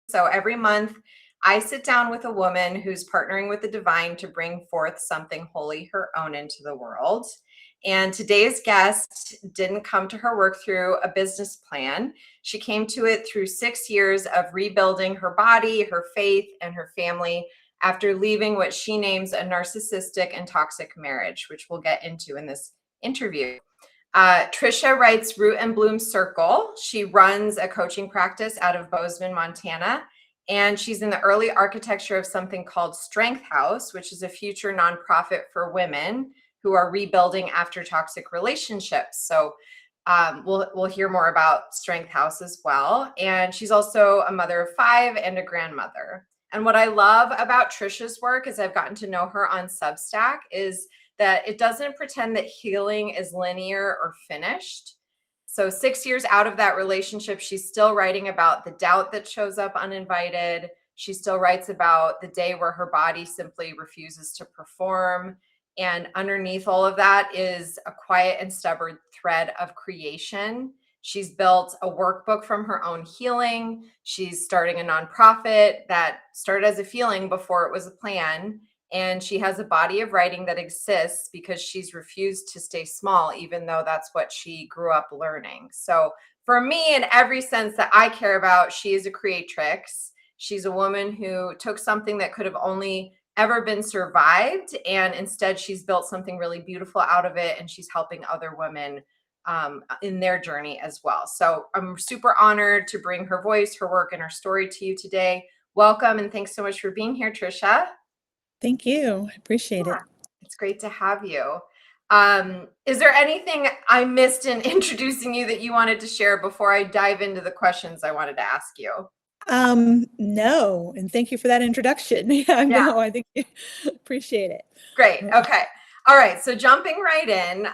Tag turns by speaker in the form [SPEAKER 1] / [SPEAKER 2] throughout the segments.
[SPEAKER 1] So every month, I sit down with a woman who's partnering with the divine to bring forth something wholly her own into the world. And today's guest didn't come to her work through a business plan. She came to it through 6 years of rebuilding her body, her faith, and her family after leaving what she names a narcissistic and toxic marriage, which we'll get into in this interview. Tricia writes Root and Bloom Circle. She runs a coaching practice out of Bozeman, Montana, and she's in the early architecture of something called Strength House, which is a future nonprofit for women who are rebuilding after toxic relationships. So we'll hear more about Strength House as well. And she's also a mother of 5 and a grandmother. And what I love about Tricia's work, as I've gotten to know her on Substack, is that it doesn't pretend that healing is linear or finished. So 6 years out of that relationship, she's still writing about the doubt that shows up uninvited. She still writes about the day where her body simply refuses to perform. And underneath all of that is a quiet and stubborn thread of creation. She's built a workbook from her own healing. She's starting a nonprofit that started as a feeling before it was a plan. And she has a body of writing that exists because she's refused to stay small, even though that's what she grew up learning. So for me, in every sense that I care about, she is a creatrix. She's a woman who took something that could have only ever been survived, and instead she's built something really beautiful out of it, and she's helping other women in their journey as well. So I'm super honored to bring her voice, her work, and her story to you today. Welcome, and thanks so much for being here, Tricia.
[SPEAKER 2] Thank you. I appreciate it.
[SPEAKER 1] It's great to have you. Is there anything I missed in introducing you that you wanted to share before I dive into the questions I wanted to ask you?
[SPEAKER 2] No, and thank you for that introduction. No, I think appreciate it.
[SPEAKER 1] Great. Okay. All right. So jumping right in,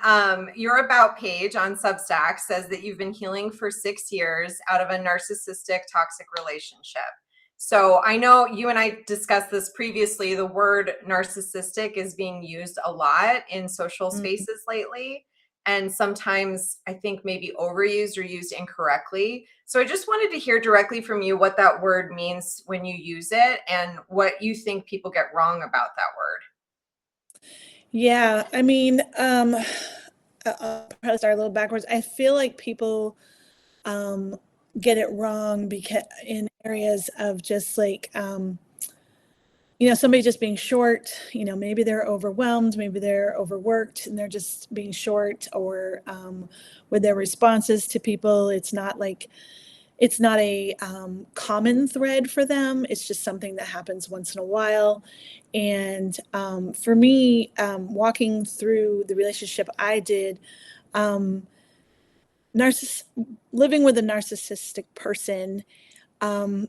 [SPEAKER 1] your About page on Substack says that you've been healing for 6 years out of a narcissistic, toxic relationship. So I know you and I discussed this previously. The word narcissistic is being used a lot in social spaces lately. And sometimes I think maybe overused or used incorrectly. So I just wanted to hear directly from you what that word means when you use it and what you think people get wrong about that word.
[SPEAKER 2] Yeah, I mean, I'll probably start a little backwards. I feel like people get it wrong because in areas of just like, somebody just being short, maybe they're overwhelmed, maybe they're overworked and they're just being short, or with their responses to people, it's not a common thread for them. It's just something that happens once in a while. And for me, walking through the relationship I did, living with a narcissistic person,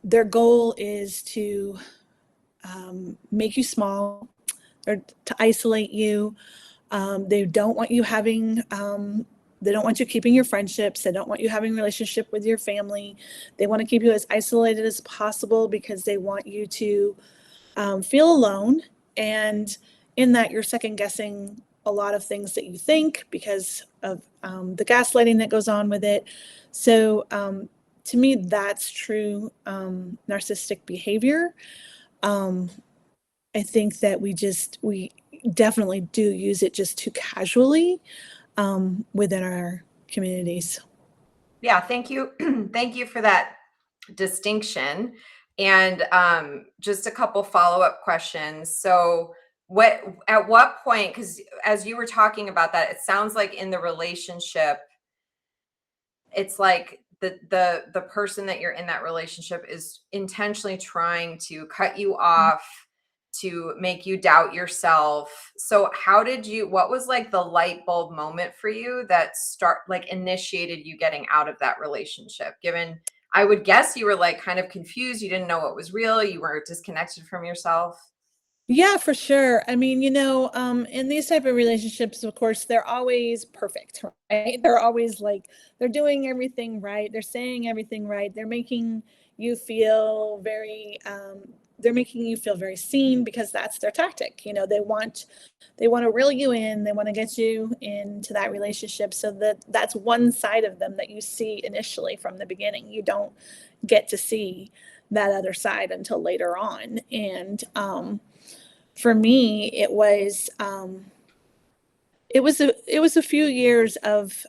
[SPEAKER 2] their goal is to make you small or to isolate you. They don't want you they don't want you keeping your friendships. They don't want you having a relationship with your family. They want to keep you as isolated as possible because they want you to feel alone. And in that, you're second guessing a lot of things that you think because of the gaslighting that goes on with it. So to me, that's true narcissistic behavior. I think that we definitely do use it just too casually within our communities.
[SPEAKER 1] Yeah, thank you. Thank you for that distinction. And just a couple follow-up questions. So at what point, because as you were talking about that, it sounds like in the relationship, it's like the person that you're in that relationship is intentionally trying to cut you off, to make you doubt yourself. So what was like the light bulb moment for you that initiated you getting out of that relationship? Given, I would guess you were like kind of confused. You didn't know what was real. You were disconnected from yourself.
[SPEAKER 2] Yeah, for sure. I mean, in these type of relationships, of course, they're always perfect, right? They're always like, they're doing everything right. They're saying everything right. They're making you feel very seen because that's their tactic. They want to reel you in. They want to get you into that relationship. So that's one side of them that you see initially from the beginning. You don't get to see that other side until later on. And for me, it was a few years of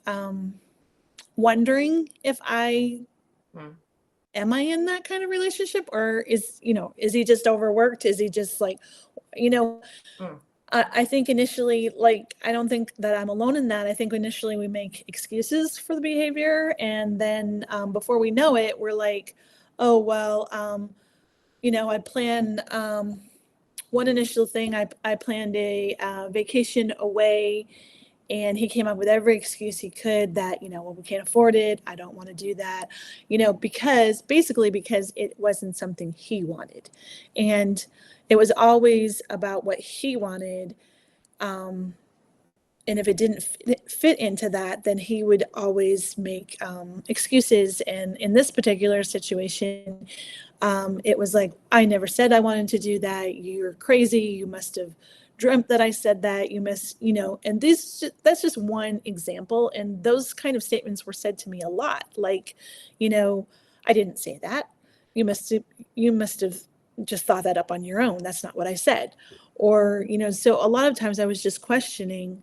[SPEAKER 2] wondering if am I in that kind of relationship, or is he just overworked? Is he just like, I think initially, like, I don't think that I'm alone in that. I think initially we make excuses for the behavior, and then before we know it, we're like, oh, well, I plan one initial thing. I planned a vacation away, and he came up with every excuse he could that, well, we can't afford it. I don't want to do that, because it wasn't something he wanted. And it was always about what he wanted. And if it didn't fit into that, then he would always make excuses. And in this particular situation, it was like, I never said I wanted to do that. You're crazy. You must have dreamt that I said that. You must, and that's just one example. And those kind of statements were said to me a lot. Like, I didn't say that. You must have just thought that up on your own. That's not what I said. Or, so a lot of times I was just questioning,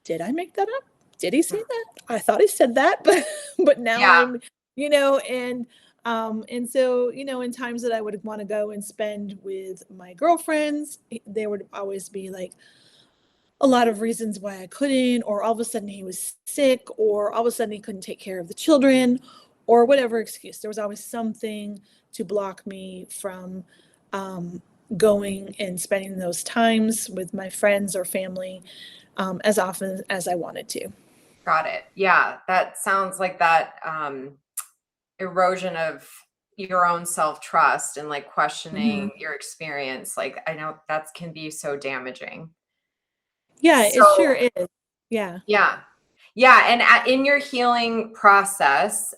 [SPEAKER 2] did I make that up? Did he say that? I thought he said that, but now I'm, and so, in times that I would want to go and spend with my girlfriends, there would always be like a lot of reasons why I couldn't, or all of a sudden he was sick, or all of a sudden he couldn't take care of the children, or whatever excuse. There was always something to block me from going and spending those times with my friends or family as often as I wanted to.
[SPEAKER 1] Got it. Yeah, that sounds like that erosion of your own self-trust and like questioning your experience. Like, I know that can be so damaging.
[SPEAKER 2] Yeah, it sure is. Yeah.
[SPEAKER 1] Yeah. Yeah. And in your healing process,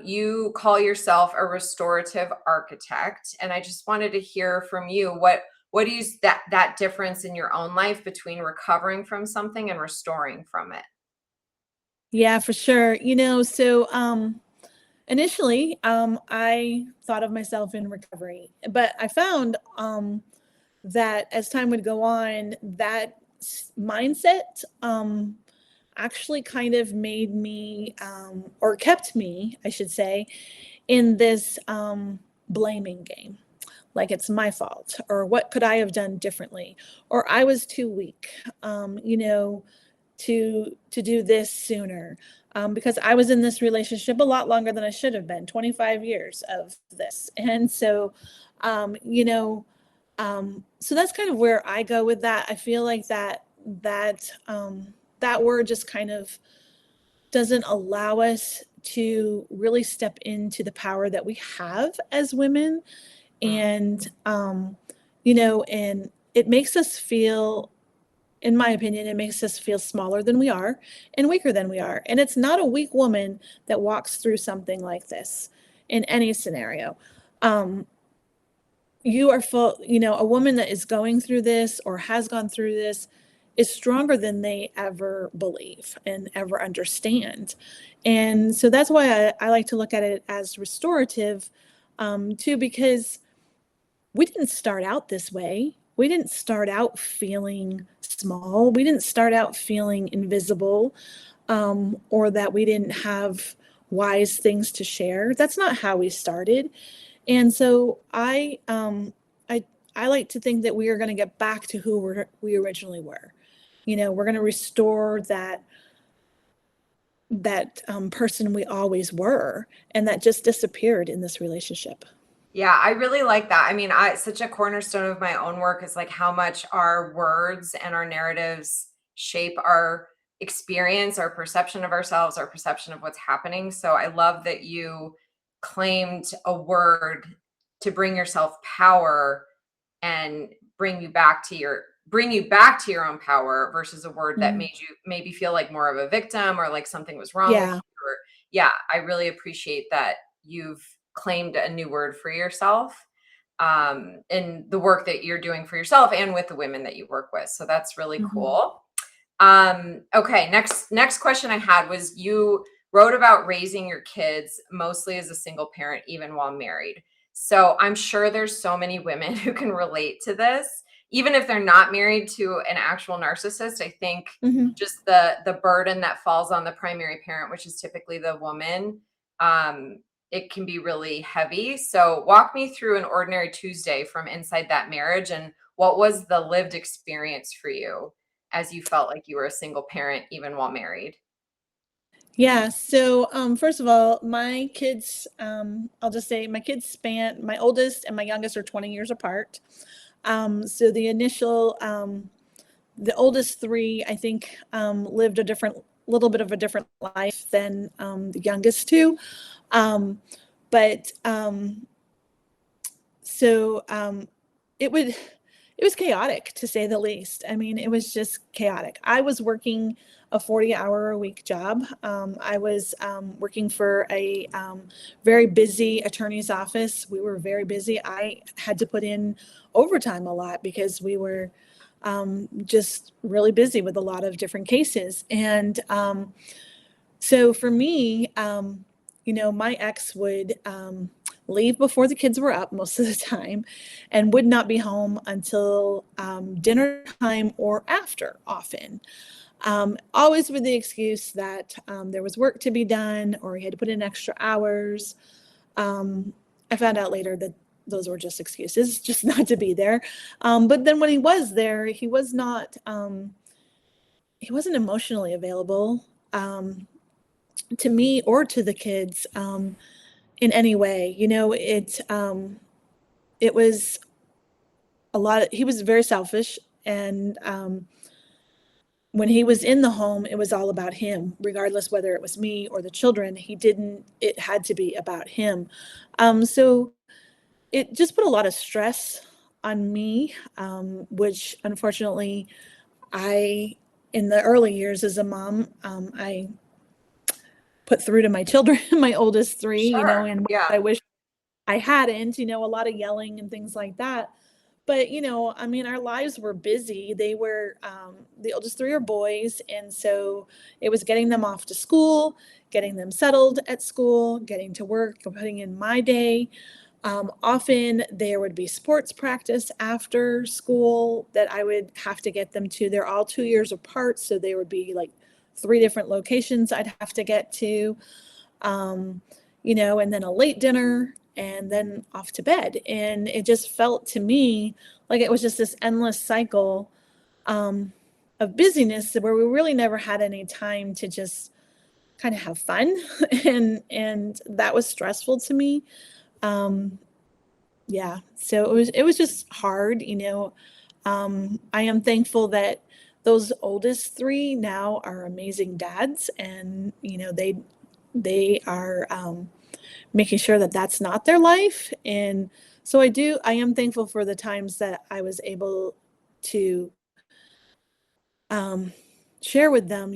[SPEAKER 1] you call yourself a restorative architect. And I just wanted to hear from you, what do you, that difference in your own life between recovering from something and restoring from it?
[SPEAKER 2] Yeah, for sure. So initially, I thought of myself in recovery, but I found that as time would go on, that mindset actually kind of made me, or kept me, I should say, in this blaming game. Like, it's my fault, or what could I have done differently, or I was too weak, to do this sooner, because I was in this relationship a lot longer than I should have been, 25 years of this. And so, so that's kind of where I go with that. I feel like that word just kind of doesn't allow us to really step into the power that we have as women. And, and it makes us feel, in my opinion, it makes us feel smaller than we are and weaker than we are. And it's not a weak woman that walks through something like this in any scenario. You are full, a woman that is going through this or has gone through this is stronger than they ever believe and ever understand. And so that's why I like to look at it as restorative, too, because we didn't start out this way. We didn't start out feeling small. We didn't start out feeling invisible, or that we didn't have wise things to share. That's not how we started. And so I like to think that we are going to get back to who we originally were. We're going to restore that person we always were, and that just disappeared in this relationship.
[SPEAKER 1] Yeah, I really like that. I mean, such a cornerstone of my own work is like how much our words and our narratives shape our experience, our perception of ourselves, our perception of what's happening. So I love that you claimed a word to bring yourself power and bring you back to your own power versus a word that made you maybe feel like more of a victim or like something was wrong with you. Or, I really appreciate that you've claimed a new word for yourself in the work that you're doing for yourself and with the women that you work with. So that's really cool. Okay. Next question I had was, you wrote about raising your kids mostly as a single parent, even while married. So I'm sure there's so many women who can relate to this, even if they're not married to an actual narcissist. I think
[SPEAKER 2] Mhm.
[SPEAKER 1] just the burden that falls on the primary parent, which is typically the woman, it can be really heavy. So walk me through an ordinary Tuesday from inside that marriage, and what was the lived experience for you as you felt like you were a single parent even while married?
[SPEAKER 2] Yeah. So, first of all, my kids, I'll just say my kids my oldest and my youngest are 20 years apart. So the oldest three, I think, lived little bit of a different life than the youngest two. Um, but so it was chaotic, to say the least. I mean, it was just chaotic. I was working a 40-hour-a-week job. I was working for a very busy attorney's office. We were very busy. I had to put in overtime a lot because we were just really busy with a lot of different cases. And so for me, my ex would leave before the kids were up most of the time and would not be home until dinner time or after, often. Always with the excuse that there was work to be done or he had to put in extra hours. I found out later that those were just excuses, just not to be there. But then when he was there, he wasn't emotionally available. To me or to the kids in any way. It was he was very selfish. And when he was in the home, it was all about him, regardless whether it was me or the children. It had to be about him. So it just put a lot of stress on me, which unfortunately in the early years as a mom, I put through to my children, my oldest three,
[SPEAKER 1] Sure.
[SPEAKER 2] and
[SPEAKER 1] Yeah.
[SPEAKER 2] I wish I hadn't, a lot of yelling and things like that. But, I mean, our lives were busy. The oldest three are boys. And so it was getting them off to school, getting them settled at school, getting to work, putting in my day. Often there would be sports practice after school that I would have to get them to. They're all 2 years apart. So they would be like 3 different locations I'd have to get to, and then a late dinner and then off to bed. And it just felt to me like it was just this endless cycle of busyness where we really never had any time to just kind of have fun. And that was stressful to me. Yeah. So it was just hard. I am thankful that those oldest three now are amazing dads, and they are making sure that that's not their life. And so I am thankful for the times that I was able to share with them,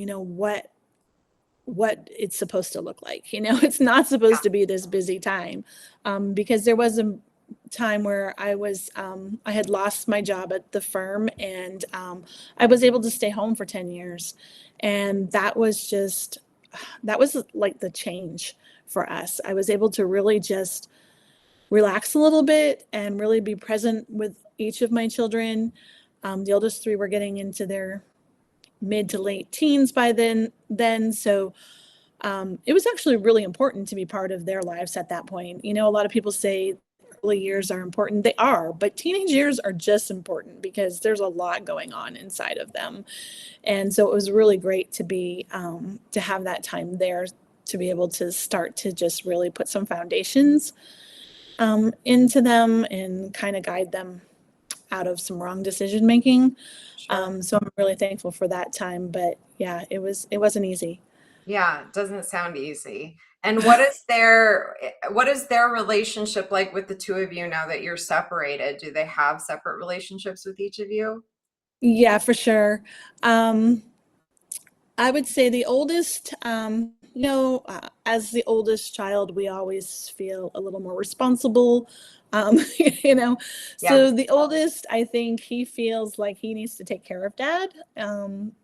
[SPEAKER 2] what it's supposed to look like. It's not
[SPEAKER 1] Yeah.
[SPEAKER 2] supposed to be this busy time, because there was a time where I had lost my job at the firm, and I was able to stay home for 10 years. And that was like the change for us. I was able to really just relax a little bit and really be present with each of my children. The oldest three were getting into their mid to late teens by then. So it was actually really important to be part of their lives at that point. A lot of people say early years are important. They are, but teenage years are just important because there's a lot going on inside of them. And so it was really great to have that time there, to be able to start to just really put some foundations into them and kind of guide them out of some wrong decision making.
[SPEAKER 1] Sure.
[SPEAKER 2] So I'm really thankful for that time. But yeah, it wasn't easy.
[SPEAKER 1] Yeah, it doesn't sound easy. And what is their relationship like with the two of you now that you're separated? Do they have separate relationships with each of you?
[SPEAKER 2] Yeah, for sure. Um, I would say the oldest, as the oldest child, we always feel a little more responsible. Um, you know,
[SPEAKER 1] Yeah.
[SPEAKER 2] so the oldest, I think he feels like he needs to take care of dad,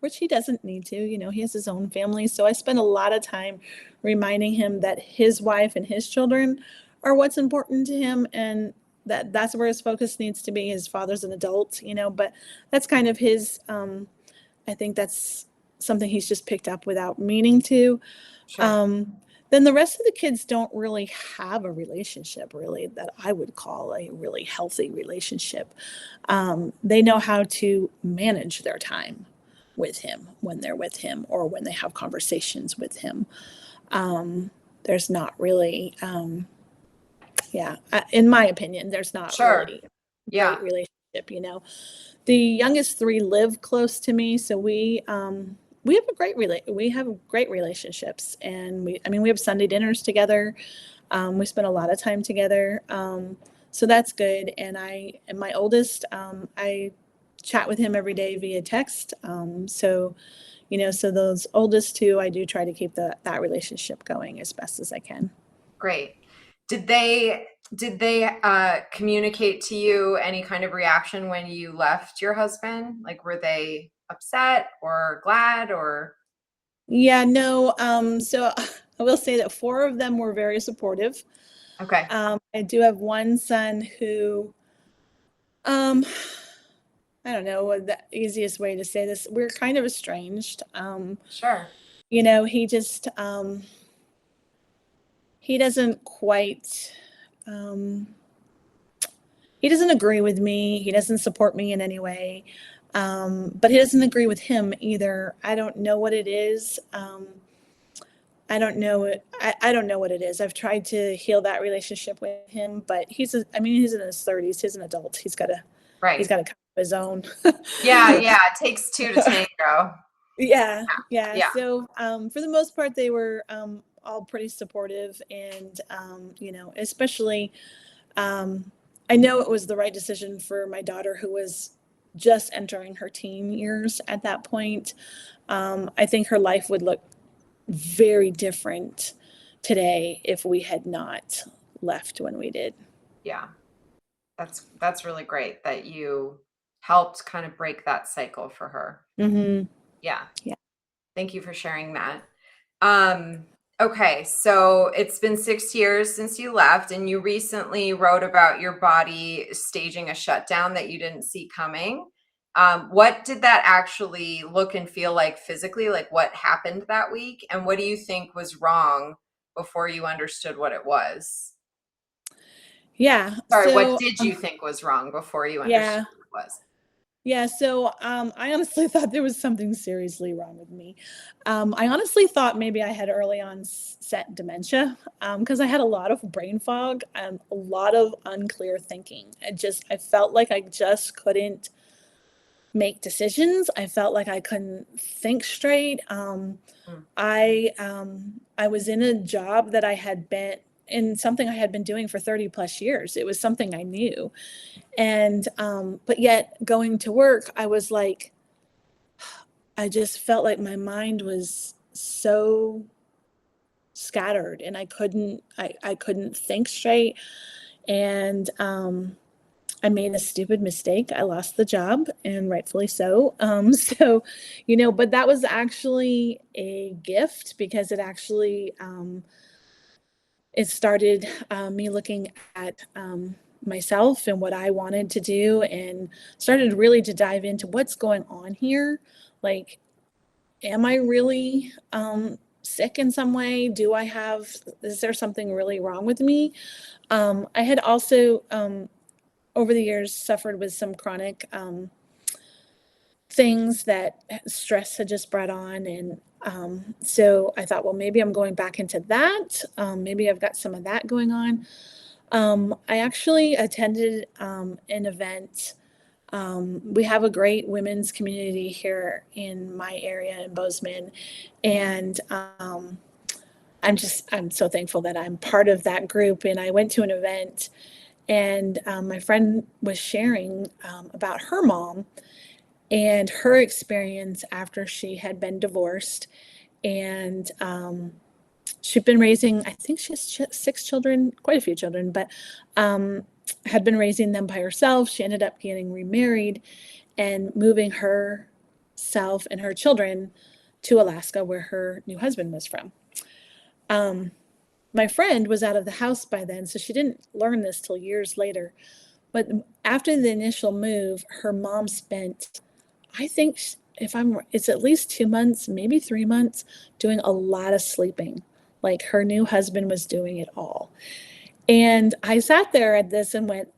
[SPEAKER 2] which he doesn't need to. He has his own family. So I spend a lot of time reminding him that his wife and his children are what's important to him, and that's where his focus needs to be. His father's an adult, but that's kind of his, I think that's something he's just picked up without meaning to.
[SPEAKER 1] Sure.
[SPEAKER 2] Then the rest of the kids don't really have a relationship really that I would call a really healthy relationship. They know how to manage their time with him when they're with him or when they have conversations with him. There's not really, in my opinion, there's not
[SPEAKER 1] Sure.
[SPEAKER 2] really a
[SPEAKER 1] Yeah.
[SPEAKER 2] great relationship. The youngest three live close to me, so we have great relationships, and we have Sunday dinners together. We spend a lot of time together, so that's good. And my oldest, I chat with him every day via text. So those oldest two, I do try to keep that relationship going as best as I can.
[SPEAKER 1] Great. Did they communicate to you any kind of reaction when you left your husband? Like, were they upset or glad or?
[SPEAKER 2] Yeah, no. So I will say that four of them were very supportive.
[SPEAKER 1] Okay.
[SPEAKER 2] I do have one son who, um, I don't know what the easiest way to say this. We're kind of estranged.
[SPEAKER 1] Sure.
[SPEAKER 2] He just, he doesn't quite, um, he doesn't agree with me. He doesn't support me in any way. But he doesn't agree with him either. I don't know what it is. I don't know it. I don't know what it is. I've tried to heal that relationship with him, but he's in his 30s. He's an adult. He's got
[SPEAKER 1] Right.
[SPEAKER 2] to come up his own.
[SPEAKER 1] Yeah. Yeah. It takes two to tango.
[SPEAKER 2] Yeah, yeah.
[SPEAKER 1] Yeah.
[SPEAKER 2] So for the most part, they were all pretty supportive, and especially I know it was the right decision for my daughter, who was just entering her teen years at that point. I think her life would look very different today if we had not left when we did.
[SPEAKER 1] Yeah. That's really great that you helped kind of break that cycle for her.
[SPEAKER 2] Mm-hmm.
[SPEAKER 1] Yeah.
[SPEAKER 2] Yeah.
[SPEAKER 1] Thank you for sharing that. Okay, so it's been 6 years since you left, and you recently wrote about your body staging a shutdown that you didn't see coming. What did that actually look and feel like physically? Like, what happened that week? And what do you think was wrong before you understood what it was?
[SPEAKER 2] Yeah.
[SPEAKER 1] Sorry, what
[SPEAKER 2] So
[SPEAKER 1] did you think was wrong before you understood
[SPEAKER 2] yeah.
[SPEAKER 1] what it was?
[SPEAKER 2] Yeah, so I honestly thought there was something seriously wrong with me. I honestly thought maybe I had early onset dementia, because I had a lot of brain fog and a lot of unclear thinking. I felt like I just couldn't make decisions. I felt like I couldn't think straight.
[SPEAKER 1] Mm.
[SPEAKER 2] I was in a job that I had been in, something I had been doing for 30 plus years. It was something I knew. And but yet going to work, I was like, I just felt like my mind was so scattered, and I couldn't think straight. And I made a stupid mistake. I lost the job, and rightfully so. But that was actually a gift, because it actually it started me looking at myself and what I wanted to do, and started really to dive into what's going on here. Like, am I really sick in some way? Is there something really wrong with me? I had also, over the years, suffered with some chronic things that stress had just brought on. And so I thought, well, maybe I'm going back into that. Maybe I've got some of that going on. I actually attended an event. We have a great women's community here in my area in Bozeman. And I'm so thankful that I'm part of that group. And I went to an event, and my friend was sharing about her mom and her experience after she had been divorced. And she'd been raising, I think she has 6 children, quite a few children, but had been raising them by herself. She ended up getting remarried and moving herself and her children to Alaska, where her new husband was from. my friend was out of the house by then, so she didn't learn this till years later. But after the initial move, her mom spent, I think, it's at least 2 months, maybe 3 months, doing a lot of sleeping. Like her new husband was doing it all. And I sat there at this and went,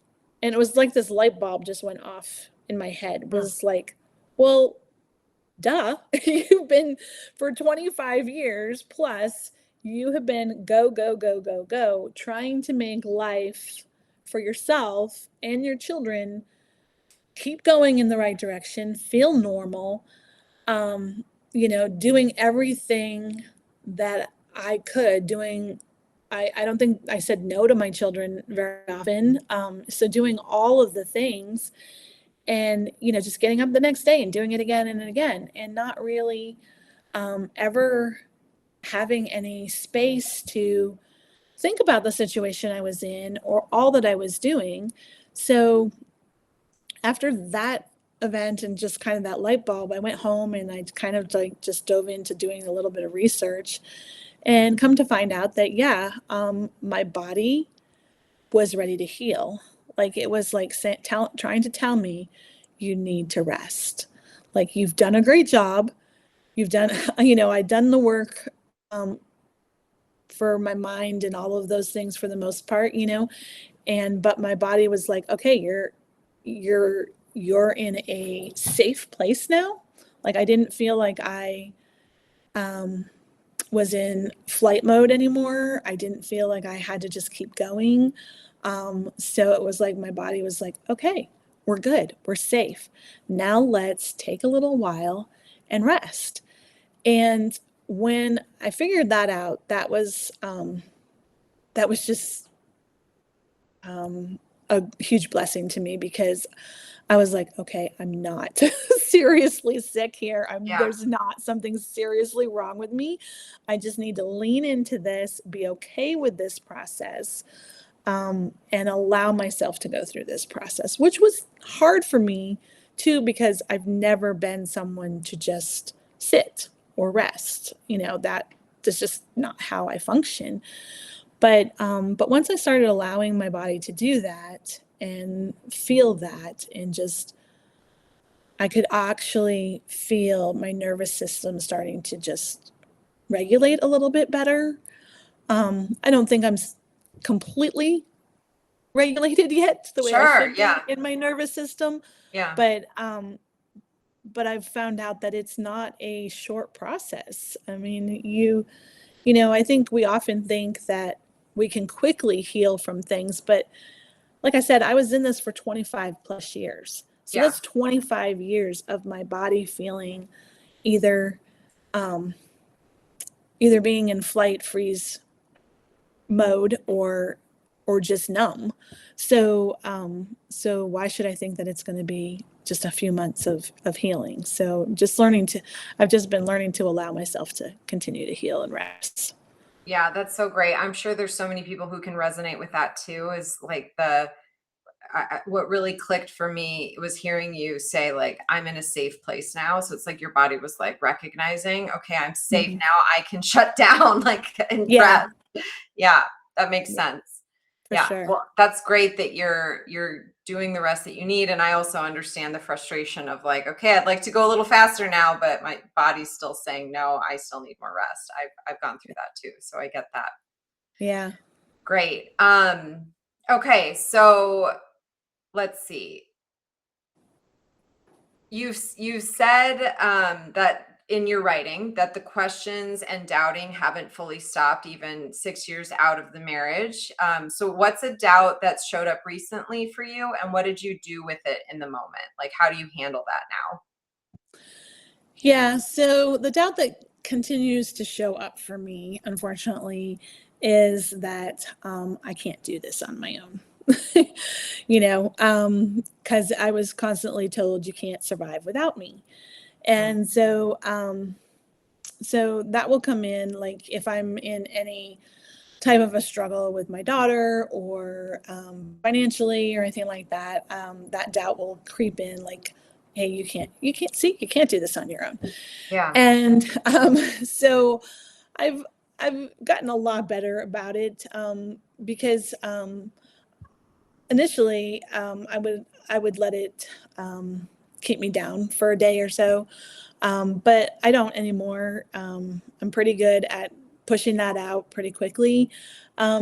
[SPEAKER 2] and it was like this light bulb just went off in my head. It was like, well, duh, you've been for 25 years plus, you have been go, go, go, go, go, trying to make life for yourself and your children keep going in the right direction, feel normal, doing everything that I could, I don't think I said no to my children very often. So doing all of the things and, just getting up the next day and doing it again and again, and not really ever having any space to think about the situation I was in or all that I was doing. So after that event and just kind of that light bulb, I went home and I kind of like just dove into doing a little bit of research and come to find out that, my body was ready to heal. Like it was like trying to tell me, you need to rest. Like you've done a great job. You've done, I'd done the work for my mind and all of those things for the most part, but my body was like, okay, you're in a safe place now. Like I didn't feel like I was in flight mode anymore. I didn't feel like I had to just keep going. So it was like my body was like, okay, we're good. We're safe. Now let's take a little while and rest. And when I figured that out, that was just a huge blessing to me, because I was like, okay, I'm not seriously sick here. There's not something seriously wrong with me. I just need to lean into this, be okay with this process, and allow myself to go through this process, which was hard for me too, because I've never been someone to just sit or rest. That's just not how I function. But once I started allowing my body to do that and feel that, and just, I could actually feel my nervous system starting to just regulate a little bit better. I don't think I'm completely regulated yet the way I should be in my nervous system.
[SPEAKER 1] Yeah.
[SPEAKER 2] But I've found out that it's not a short process. I mean, I think we often think that we can quickly heal from things, but like I said, I was in this for 25 plus years. So that's 25 years of my body feeling either being in flight freeze mode or just numb. So why should I think that it's going to be just a few months of healing? So I've just been learning to allow myself to continue to heal and rest.
[SPEAKER 1] Yeah, that's so great. I'm sure there's so many people who can resonate with that too. Is like what really clicked for me was hearing you say, like, I'm in a safe place now. So it's like your body was like recognizing, okay, I'm safe now. I can shut down, like, and rest. Yeah, that makes sense.
[SPEAKER 2] For sure.
[SPEAKER 1] Well, that's great that you're doing the rest that you need. And I also understand the frustration of like, okay, I'd like to go a little faster now, but my body's still saying, no, I still need more rest. I've gone through that too. So I get that.
[SPEAKER 2] Yeah.
[SPEAKER 1] Great. Okay. So let's see. You said that in your writing that the questions and doubting haven't fully stopped even 6 years out of the marriage. So what's a doubt that showed up recently for you, and what did you do with it in the moment? Like, how do you handle that now?
[SPEAKER 2] Yeah. So the doubt that continues to show up for me, unfortunately, is that I can't do this on my own. Because I was constantly told you can't survive without me. And so that will come in, like if I'm in any type of a struggle with my daughter or financially or anything like that, that doubt will creep in, like, hey, you can't do this on your own.
[SPEAKER 1] Yeah.
[SPEAKER 2] And so I've gotten a lot better about it, because initially, I would let it keep me down for a day or so, but I don't anymore. I'm pretty good at pushing that out pretty quickly,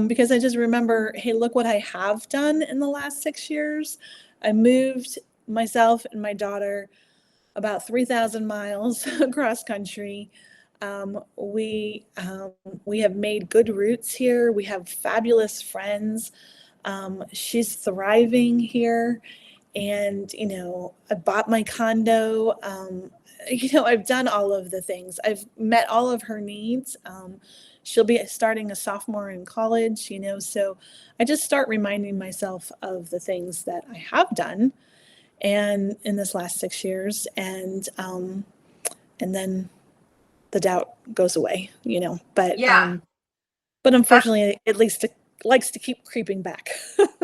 [SPEAKER 2] because I just remember, hey, look what I have done in the last 6 years. I moved myself and my daughter about 3,000 miles across country. We have made good roots here. We have fabulous friends. She's thriving here, and I bought my condo. I've done all of the things. I've met all of her needs. She'll be starting a sophomore in college. So I just start reminding myself of the things that I have done, and in this last 6 years, and then the doubt goes away. But
[SPEAKER 1] Yeah.
[SPEAKER 2] but unfortunately, at least it likes to keep creeping back.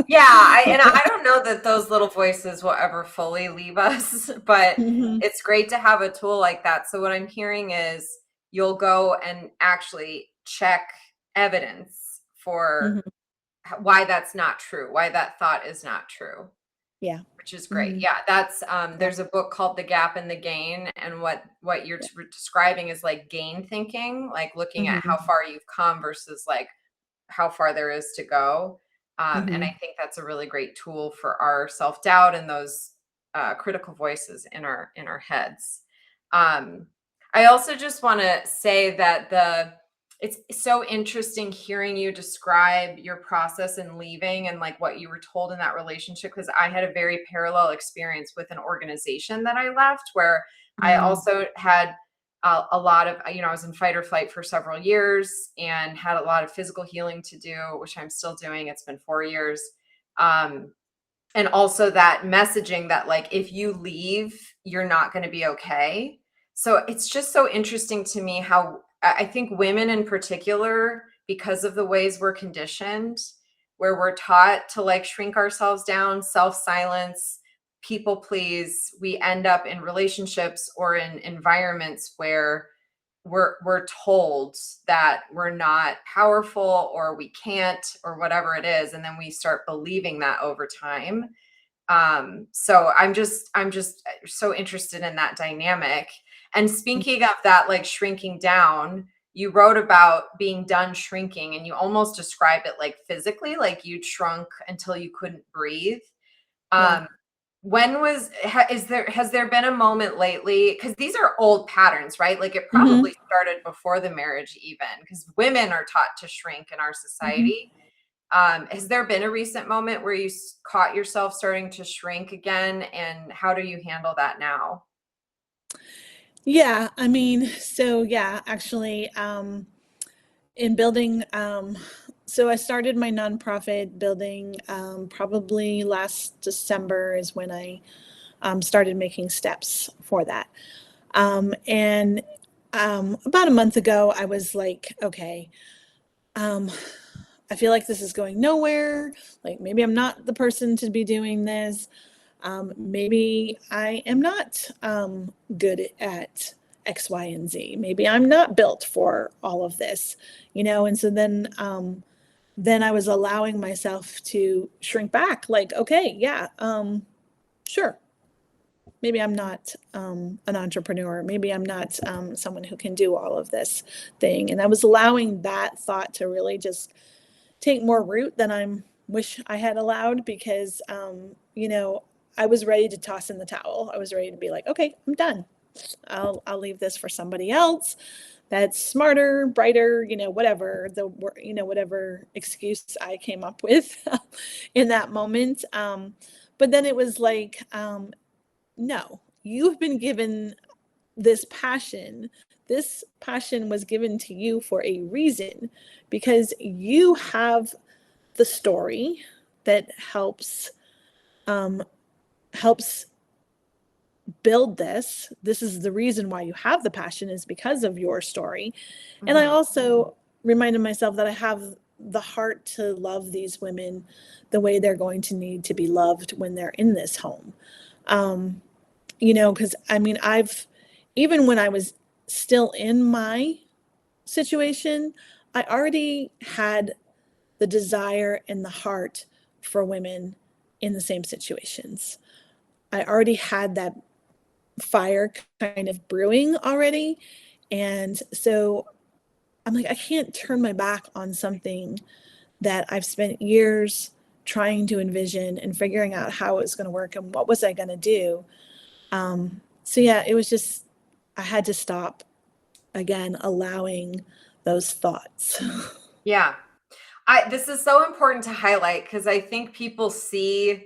[SPEAKER 1] Yeah, I don't know that those little voices will ever fully leave us, but
[SPEAKER 2] Mhm.
[SPEAKER 1] it's great to have a tool like that. So what I'm hearing is you'll go and actually check evidence for
[SPEAKER 2] Mhm.
[SPEAKER 1] why that's not true, why that thought is not true,
[SPEAKER 2] Yeah.
[SPEAKER 1] which is great.
[SPEAKER 2] Mhm.
[SPEAKER 1] Yeah, that's
[SPEAKER 2] Yeah.
[SPEAKER 1] there's a book called The Gap and the Gain, and what you're
[SPEAKER 2] Yeah.
[SPEAKER 1] describing is like gain thinking, like looking at how
[SPEAKER 2] Mhm.
[SPEAKER 1] far you've come versus like how far there is to go. And I
[SPEAKER 2] Mhm.
[SPEAKER 1] think that's a really great tool for our self doubt and those critical voices in our heads. Um, I also just want to say that it's so interesting hearing you describe your process in leaving and like what you were told in that relationship, because I had a very parallel experience with an organization that I left where I
[SPEAKER 2] Mm.
[SPEAKER 1] also had a lot of, I was in fight or flight for several years and had a lot of physical healing to do, which I'm still doing. It's been 4 years. Um, and also that messaging that like, if you leave, you're not going to be okay. So it's just so interesting to me how I think women in particular, because of the ways we're conditioned, where we're taught to like shrink ourselves down, self-silence, people please, we end up in relationships or in environments where we're told that we're not powerful or we can't or whatever it is, and then we start believing that over time. So I'm just so interested in that dynamic. And speaking of that, like shrinking down, you wrote about being done shrinking and you almost described it like physically, like you'd shrunk until you couldn't breathe.
[SPEAKER 2] Yeah.
[SPEAKER 1] um has there been a moment lately, because these are old patterns, right? Like it
[SPEAKER 2] Mhm.
[SPEAKER 1] probably started before the marriage even, because women are taught to shrink in our
[SPEAKER 2] Mhm.
[SPEAKER 1] society. Has there been a recent moment where you caught yourself starting to shrink again, and how do you handle that now?
[SPEAKER 2] Yeah, I mean, so yeah, actually, in building, so I started my nonprofit building, probably last December is when I started making steps for that. And about a month ago, I was like, okay, um, I feel like this is going nowhere. Like maybe I'm not the person to be doing this. Maybe I am not good at X, Y, and Z. Maybe I'm not built for all of this, And so then I was allowing myself to shrink back. Like, okay, yeah, sure. Maybe I'm not an entrepreneur. Maybe I'm not someone who can do all of this thing. And I was allowing that thought to really just take more root than I wish I had allowed, because I was ready to toss in the towel. I was ready to be like, okay, I'm done. I'll leave this for somebody else that's smarter, brighter, whatever whatever excuse I came up with in that moment. But then it was like, no, you've been given this passion. This passion was given to you for a reason, because you have the story that um, helps build this. This is the reason why you have the passion, is because of your story. And I
[SPEAKER 1] Hmm.
[SPEAKER 2] also reminded myself that I have the heart to love these women the way they're going to need to be loved when they're in this home. Um, because I mean, even when I was still in my situation, I already had the desire and the heart for women in the same situations. I already had that fire kind of brewing already. And so I'm like, I can't turn my back on something that I've spent years trying to envision and figuring out how it was going to work and what was I going to do. So yeah, it was just, I had to stop again, allowing those thoughts.
[SPEAKER 1] Yeah. This is so important to highlight because I think people see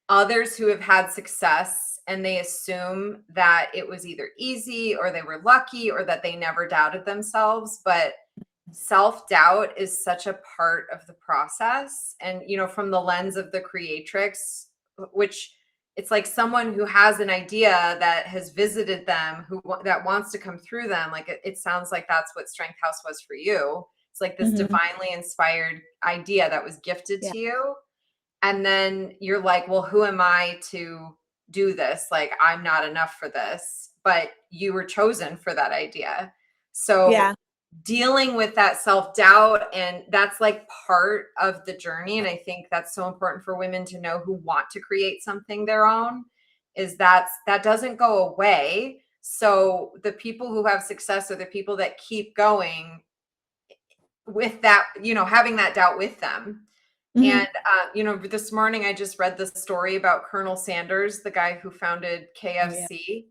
[SPEAKER 1] others who have had success and they assume that it was either easy or they were lucky or that they never doubted themselves. But self-doubt is such a part of the process. And, from the lens of the Creatrix, which it's like someone who has an idea that has visited them, that wants to come through them. Like it sounds like that's what Strength House was for you. It's like this divinely inspired idea that was gifted to you. And then you're like, well, who am I to do this? Like, I'm not enough for this, but you were chosen for that idea. So dealing with that self-doubt, and that's like part of the journey. And I think that's so important for women to know who want to create something their own, is that doesn't go away. So the people who have success are the people that keep going with that, having that doubt with them. And, this morning I just read the story about Colonel Sanders, the guy who founded KFC.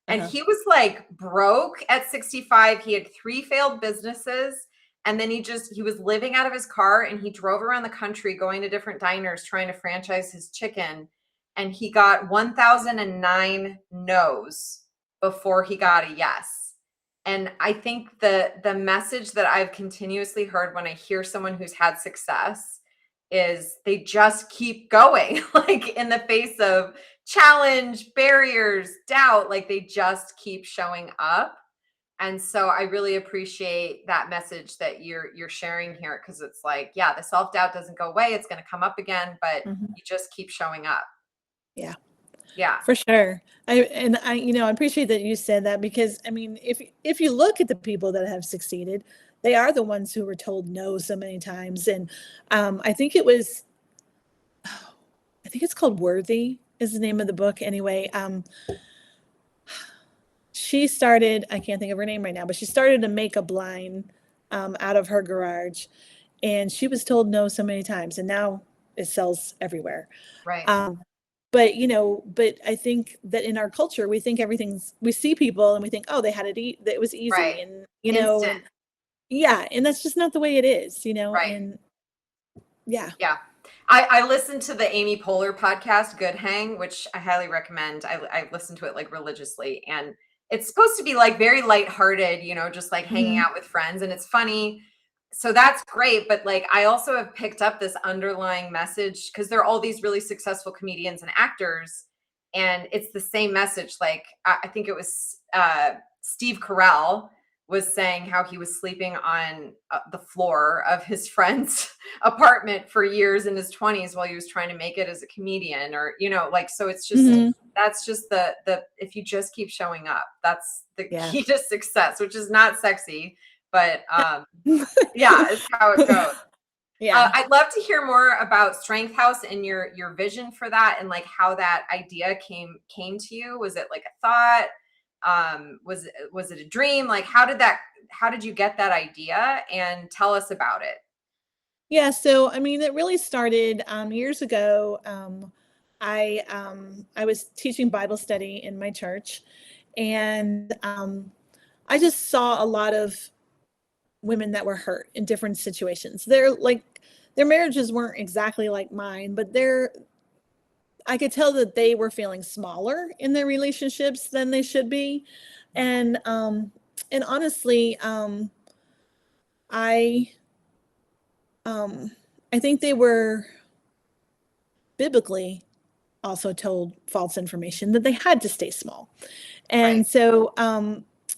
[SPEAKER 1] And he was like broke at 65. He had 3 failed businesses. And then he was living out of his car, and he drove around the country going to different diners trying to franchise his chicken. And he got 1,009 no's before he got a yes. And I think the message that I've continuously heard when I hear someone who's had success is they just keep going, like in the face of challenge, barriers, doubt, like they just keep showing up. And so I really appreciate that message that you're sharing here, because it's like, yeah, the self-doubt doesn't go away. It's going to come up again, but you just keep showing up.
[SPEAKER 2] Yeah.
[SPEAKER 1] Yeah.
[SPEAKER 2] For sure. I appreciate that you said that, because I mean, if you look at the people that have succeeded, they are the ones who were told no so many times. And I think it's called Worthy is the name of the book. Anyway, she started, I can't think of her name right now, but she started a makeup line out of her garage, and she was told no so many times, and now it sells everywhere.
[SPEAKER 1] Right.
[SPEAKER 2] But I think that in our culture, we think we see people and we think, oh, they had it was easy.
[SPEAKER 1] Right.
[SPEAKER 2] And,
[SPEAKER 1] Instant.
[SPEAKER 2] and that's just not the way it is,
[SPEAKER 1] Right.
[SPEAKER 2] and yeah.
[SPEAKER 1] I listened to the Amy Poehler podcast, Good Hang, which I highly recommend. I listened to it like religiously, and it's supposed to be like very lighthearted, just like hanging out with friends, and it's funny. So that's great. But like, I also have picked up this underlying message, because there are all these really successful comedians and actors, and it's the same message. Like, I think it was Steve Carell was saying how he was sleeping on the floor of his friend's apartment for years in his 20s while he was trying to make it as a comedian, or, like, so it's just, that's just the, if you just keep showing up, that's the key to success, which is not sexy, but yeah, it's how it goes. I'd love to hear more about Strength House and your vision for that, and like how that idea came to you. Was it like a thought? Was it a dream? Like, how did you get that idea, and tell us about it?
[SPEAKER 2] Yeah. So, I mean, it really started years ago. I was teaching Bible study in my church, and I just saw a lot of women that were hurt in different situations. Their marriages weren't exactly like mine, but I could tell that they were feeling smaller in their relationships than they should be. And honestly, I think they were biblically also told false information that they had to stay small. And so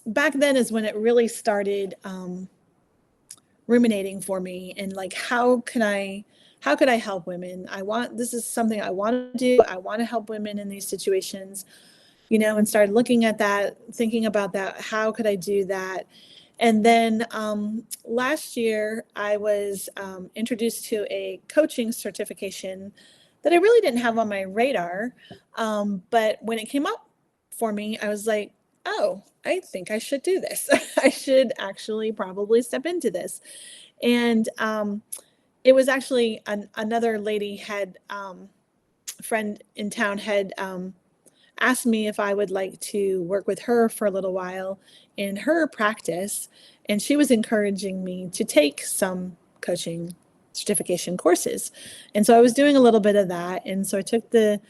[SPEAKER 2] back then is when it really started ruminating for me, and like, how could I help women? This is something I want to do. I want to help women in these situations, and started looking at that, thinking about that. How could I do that? And then last year, I was introduced to a coaching certification that I really didn't have on my radar. But when it came up for me, I was like, oh, I think I should do this. I should actually probably step into this. And it was actually another lady had friend in town had asked me if I would like to work with her for a little while in her practice. And she was encouraging me to take some coaching certification courses. And so I was doing a little bit of that. And so I took that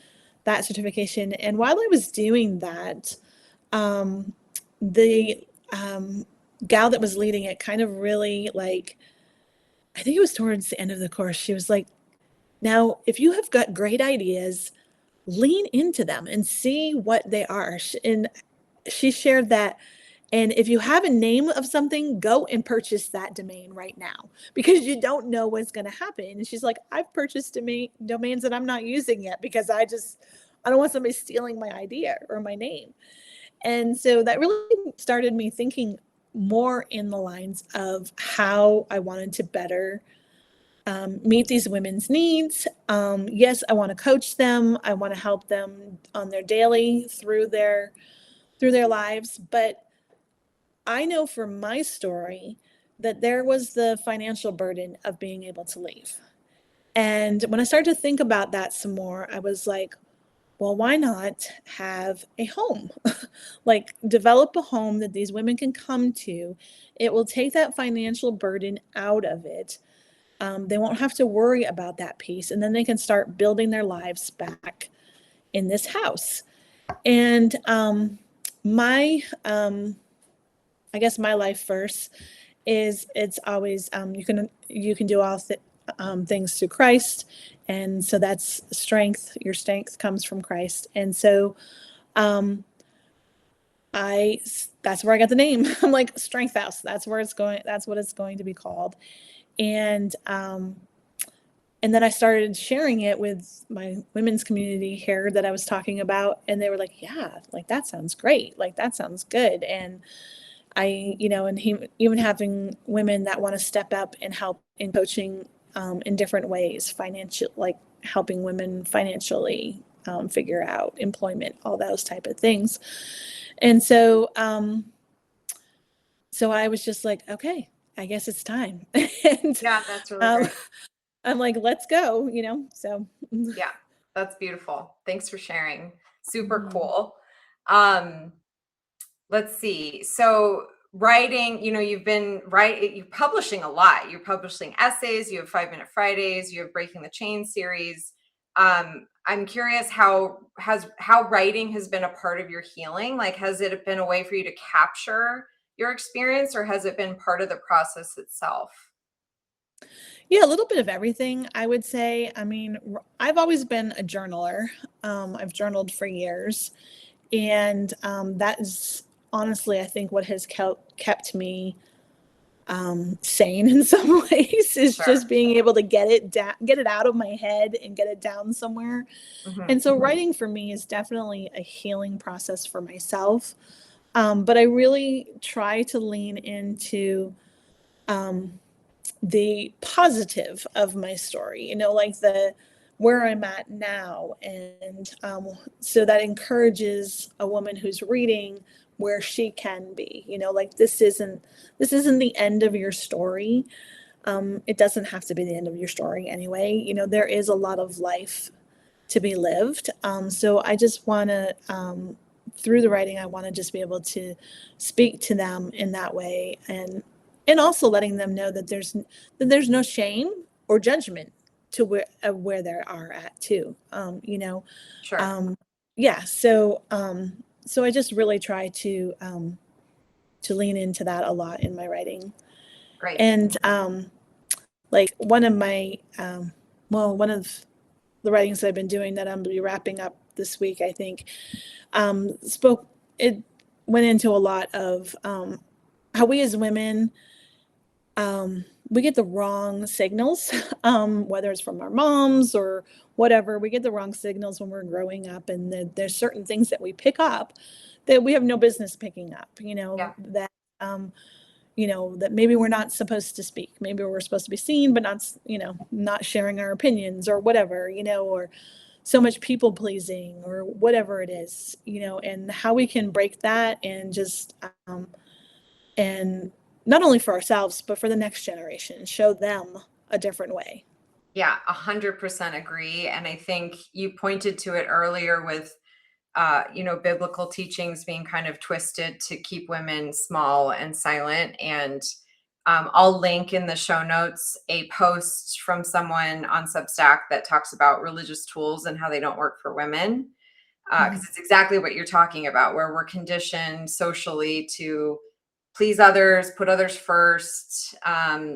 [SPEAKER 2] certification. And while I was doing that, the gal that was leading it kind of really like, I think it was towards the end of the course, she was like, now, if you have got great ideas, lean into them and see what they are. And she shared that. And if you have a name of something, go and purchase that domain right now because you don't know what's going to happen. And she's like, I've purchased domains that I'm not using yet because I don't want somebody stealing my idea or my name. And so that really started me thinking more in the lines of how I wanted to better meet these women's needs. Yes, I want to coach them. I want to help them on their daily through their lives. But I know from my story that there was the financial burden of being able to leave. And when I started to think about that some more, I was like, well, why not have a home? Like develop a home that these women can come to. It will take that financial burden out of it. They won't have to worry about that piece. And then they can start building their lives back in this house. And my, I guess my life verse is it's always, you can do all things through Christ. And so that's strength. Your strength comes from Christ. And so that's where I got the name. I'm like Strength House. That's where it's going. That's what it's going to be called. And then I started sharing it with my women's community here that I was talking about. And they were like, yeah, like that sounds great. Like that sounds good. And even having women that want to step up and help in coaching in different ways, financial, like helping women financially figure out employment, all those type of things. And so, so I was just like, okay, I guess it's time. And
[SPEAKER 1] Yeah, that's really great.
[SPEAKER 2] I'm like, let's go, so.
[SPEAKER 1] Yeah, that's beautiful. Thanks for sharing. Super
[SPEAKER 2] Mhm.
[SPEAKER 1] cool. Let's see. So writing, you're publishing a lot. You're publishing essays, you have 5-Minute Fridays, you have Breaking the Chain series. I'm curious how writing has been a part of your healing. Like, has it been a way for you to capture your experience, or has it been part of the process itself?
[SPEAKER 2] Yeah, a little bit of everything, I would say. I mean, I've always been a journaler. I've journaled for years. And that is honestly, I think, what has kept me sane in some ways is
[SPEAKER 1] Sure.
[SPEAKER 2] just being able to get it out of my head and get it down somewhere.
[SPEAKER 1] Mhm.
[SPEAKER 2] And so writing for me is definitely a healing process for myself. But I really try to lean into the positive of my story, like where I'm at now. And so that encourages a woman who's reading where she can be, like this isn't the end of your story. It doesn't have to be the end of your story anyway. There is a lot of life to be lived. So I just want to, through the writing, I want to just be able to speak to them in that way, and also letting them know that there's no shame or judgment to where they are at too.
[SPEAKER 1] Sure.
[SPEAKER 2] Yeah. So I just really try to lean into that a lot in my writing.
[SPEAKER 1] Great.
[SPEAKER 2] And like one of the writings that I've been doing that I'm going to be wrapping up this week, I think, it went into a lot of how we as women, we get the wrong signals, whether it's from our moms or whatever. We get the wrong signals when we're growing up, and there's certain things that we pick up that we have no business picking up,
[SPEAKER 1] Yeah.
[SPEAKER 2] that that maybe we're not supposed to speak. Maybe we're supposed to be seen, but not, not sharing our opinions or whatever, or so much people pleasing or whatever it is, and how we can break that and just, and not only for ourselves, but for the next generation, show them a different way.
[SPEAKER 1] Yeah, 100% agree. And I think you pointed to it earlier with, biblical teachings being kind of twisted to keep women small and silent. And I'll link in the show notes a post from someone on Substack that talks about religious tools and how they don't work for women. Because it's exactly what you're talking about, where we're conditioned socially to please others, put others first.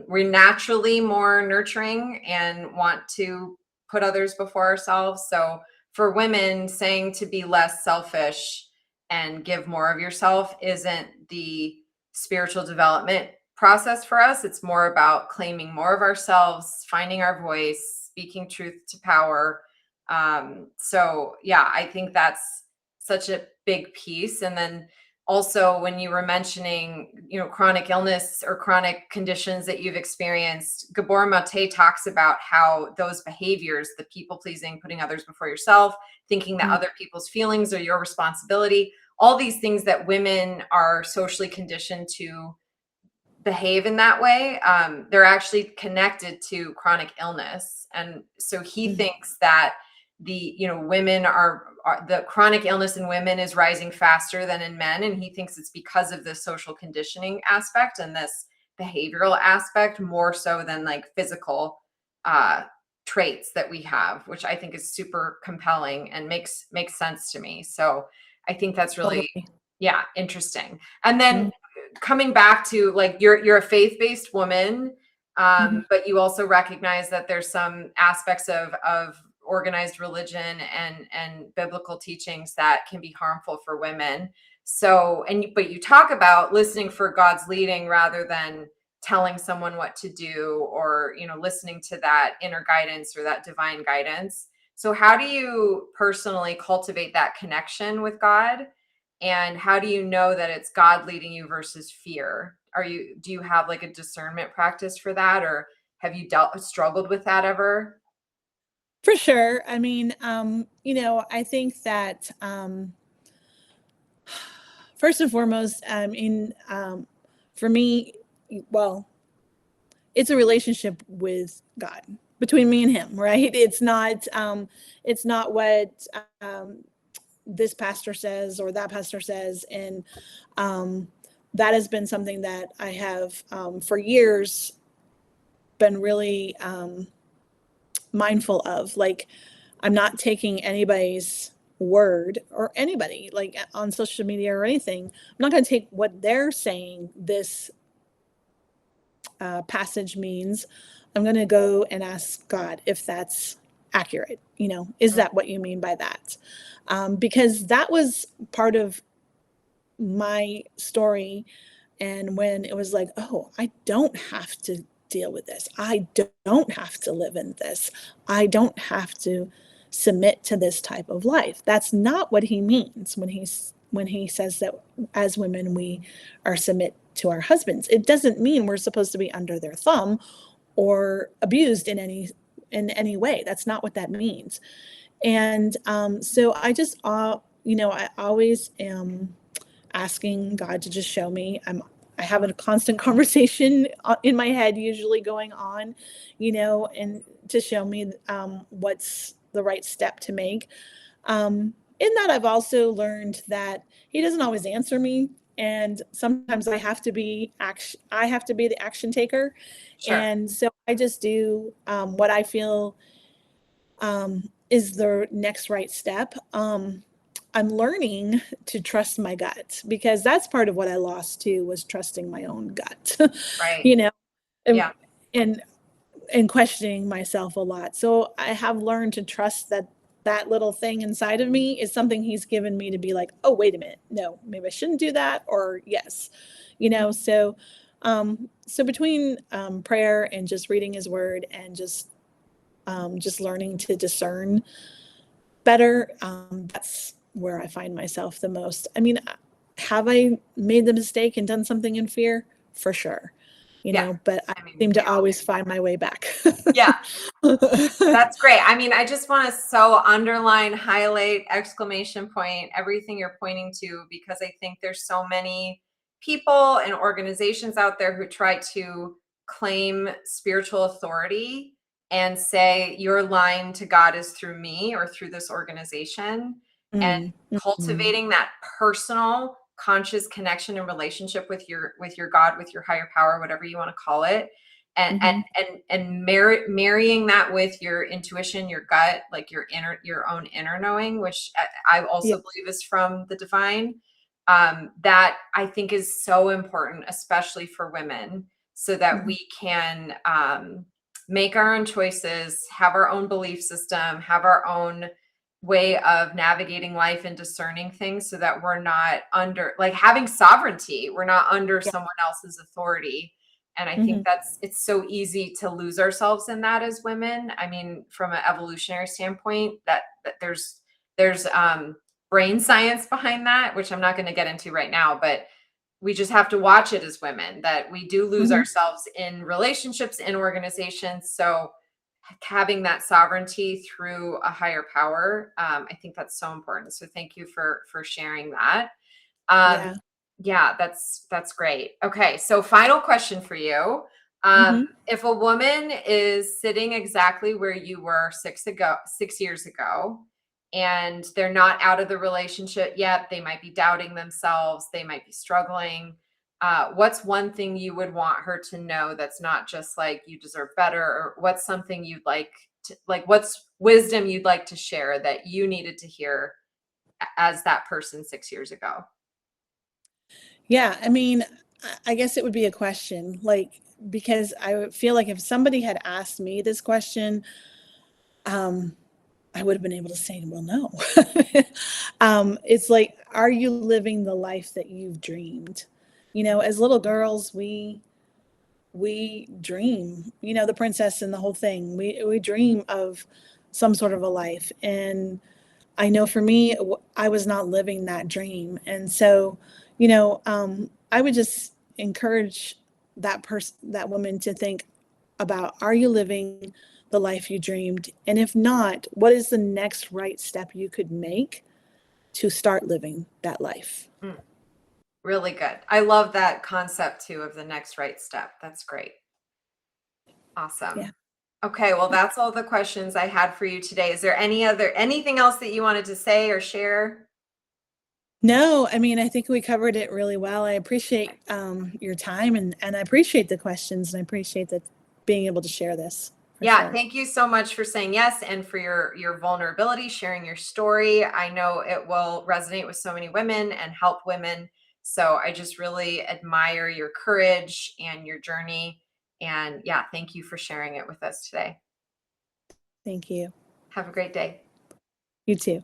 [SPEAKER 1] We're naturally more nurturing and want to put others before ourselves. So for women, saying to be less selfish and give more of yourself isn't the spiritual development process for us. It's more about claiming more of ourselves, finding our voice, speaking truth to power. So yeah, I think that's such a big piece. And then also when you were mentioning, chronic illness or chronic conditions that you've experienced, Gabor Mate talks about how those behaviors, the people pleasing, putting others before yourself, thinking that other people's feelings are your responsibility, all these things that women are socially conditioned to behave in that way, they're actually connected to chronic illness. And so he thinks that the women are the chronic illness in women is rising faster than in men, and he thinks it's because of the social conditioning aspect and this behavioral aspect more so than like physical traits that we have, which I think is super compelling and makes sense to me. So I think that's really interesting. And then coming back to like you're a faith-based woman, but you also recognize that there's some aspects of organized religion and biblical teachings that can be harmful for women. So, but you talk about listening for God's leading rather than telling someone what to do, or listening to that inner guidance or that divine guidance. So how do you personally cultivate that connection with God? And how do you know that it's God leading you versus fear? Do you have like a discernment practice for that, or have you struggled with that ever?
[SPEAKER 2] For sure. I mean, I think that first and foremost, for me, well, it's a relationship with God between me and Him, right? It's not what this pastor says or that pastor says, and that has been something that I have for years been really mindful of. Like, I'm not taking anybody's word, or anybody like on social media or anything. I'm not going to take what they're saying this passage means. I'm going to go and ask God if that's accurate. Is that what you mean by that? Because that was part of my story. And when it was like, oh, I don't have to deal with this. I don't have to live in this. I don't have to submit to this type of life. That's not what he means when he says that as women we are submit to our husbands. It doesn't mean we're supposed to be under their thumb or abused in any way. That's not what that means. And so I just I always am asking God to just show me. I have a constant conversation in my head usually going on, and to show me what's the right step to make. In that, I've also learned that he doesn't always answer me, and sometimes I have to be the action taker.
[SPEAKER 1] Sure.
[SPEAKER 2] And so I just do what I feel is the next right step. I'm learning to trust my gut, because that's part of what I lost too, was trusting my own gut.
[SPEAKER 1] Right.
[SPEAKER 2] And questioning myself a lot. So I have learned to trust that little thing inside of me is something he's given me to be like, oh, wait a minute, no, maybe I shouldn't do that, or yes, so between prayer and just reading his word and just learning to discern better, that's where I find myself the most. I mean, have I made the mistake and done something in fear? for sure,
[SPEAKER 1] Yeah.
[SPEAKER 2] but I
[SPEAKER 1] I mean,
[SPEAKER 2] seem
[SPEAKER 1] we
[SPEAKER 2] to
[SPEAKER 1] all
[SPEAKER 2] always find my way back.
[SPEAKER 1] Yeah. That's great. I mean, I just want to so underline, highlight, exclamation point, everything you're pointing to, because I think there's so many people and organizations out there who try to claim spiritual authority and say your line to God is through me or through this organization. And
[SPEAKER 2] Mm, mhm.
[SPEAKER 1] cultivating that personal, conscious connection and relationship with your God, with your higher power, whatever you want to call it, and
[SPEAKER 2] Mhm.
[SPEAKER 1] marrying that with your intuition, your gut, like your own inner knowing, which I also
[SPEAKER 2] Yeah.
[SPEAKER 1] believe is from the divine. That I think is so important, especially for women, so that
[SPEAKER 2] Mhm.
[SPEAKER 1] we can make our own choices, have our own belief system, have our own way of navigating life and discerning things, so that we're not under, like, having sovereignty. We're not under
[SPEAKER 2] Yeah.
[SPEAKER 1] someone else's authority. And I think
[SPEAKER 2] Mhm.
[SPEAKER 1] it's so easy to lose ourselves in that as women. I mean, from an evolutionary standpoint, that there's brain science behind that, which I'm not going to get into right now, but we just have to watch it as women, that we do lose
[SPEAKER 2] Mhm.
[SPEAKER 1] ourselves in relationships, in organizations. So having that sovereignty through a higher power, I think that's so important. So thank you for sharing that. Um,
[SPEAKER 2] Yeah.
[SPEAKER 1] yeah, that's great. Okay, so final question for you.
[SPEAKER 2] Mhm.
[SPEAKER 1] If a woman is sitting exactly where you were 6 years ago, and they're not out of the relationship yet, they might be doubting themselves, they might be struggling. What's one thing you would want her to know that's not just like you deserve better, or what's something you'd like to, like, what's wisdom you'd like to share that you needed to hear as that person 6 years ago?
[SPEAKER 2] Yeah, I mean, I guess it would be a question, like, because I would feel like if somebody had asked me this question, um, I would have been able to say, "Well, no." It's like, are you living the life that you've dreamed? As little girls, we dream, the princess and the whole thing. We dream of some sort of a life, and I know for me, I was not living that dream. And so, I would just encourage that woman to think about, are you living the life you dreamed? And if not, what is the next right step you could make to start living that life?
[SPEAKER 1] Mm. Really good. I love that concept too of the next right step. That's great.
[SPEAKER 2] Yeah.
[SPEAKER 1] Awesome. Okay, well, that's all the questions I had for you today. Is there anything else that you wanted to say or share?
[SPEAKER 2] No, I mean, I think we covered it really well. I appreciate your time, and I appreciate the questions, and I appreciate that being able to share this for
[SPEAKER 1] Yeah,
[SPEAKER 2] sure.
[SPEAKER 1] thank you so much for saying yes and for your vulnerability, sharing your story. I know it will resonate with so many women and help women. So I just really admire your courage and your journey. And yeah, thank you for sharing it with us today.
[SPEAKER 2] Thank you.
[SPEAKER 1] Have a great day.
[SPEAKER 2] You too.